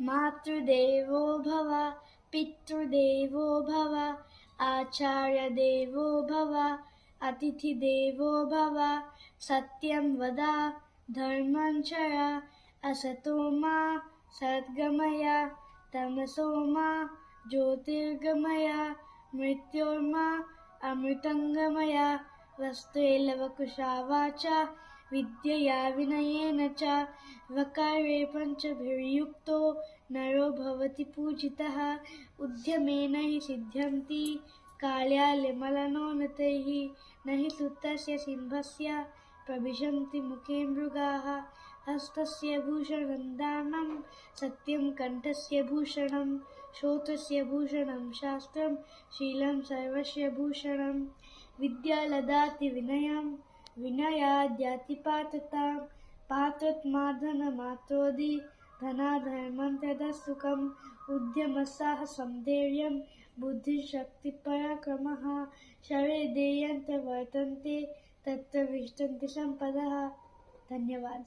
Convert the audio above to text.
मातृदेवो भव पितृदेवो भव आचार्यदेवो भव अतिथिदेवो भव सत्यं वद धर्मं चर असतो मा सद्गमय तमसो मा ज्योतिर्गमय मृत्योर्मा अमृतंगमय वस्त्रेलवकुशा वाचा विद्यया विनयेन च वकारे पञ्चभिर्युक्तो नरो भवति पूजितः उद्यमेन हि सिद्ध्यन्ति कार्यालयमलनोन्नतैः न हि सुतस्य सिंहस्य प्रविशन्ति मुखे मृगाः हस्तस्य भूषणं दानं सत्यं कण्ठस्य भूषणं श्रोत्रस्य भूषणं शास्त्रं शीलं सर्वस्य भूषणं विद्या ददाति विनयं विनयाद्याति पात्रतां पात्रत्माधनमात्रोदि धनाधर्मं तदा सुखम् उद्यमसाहसं धैर्यं बुद्धिशक्तिपराक्रमः शरीरे यत्र वर्तन्ते तत्र विष्टन्ति सम्पदः। धन्यवाद।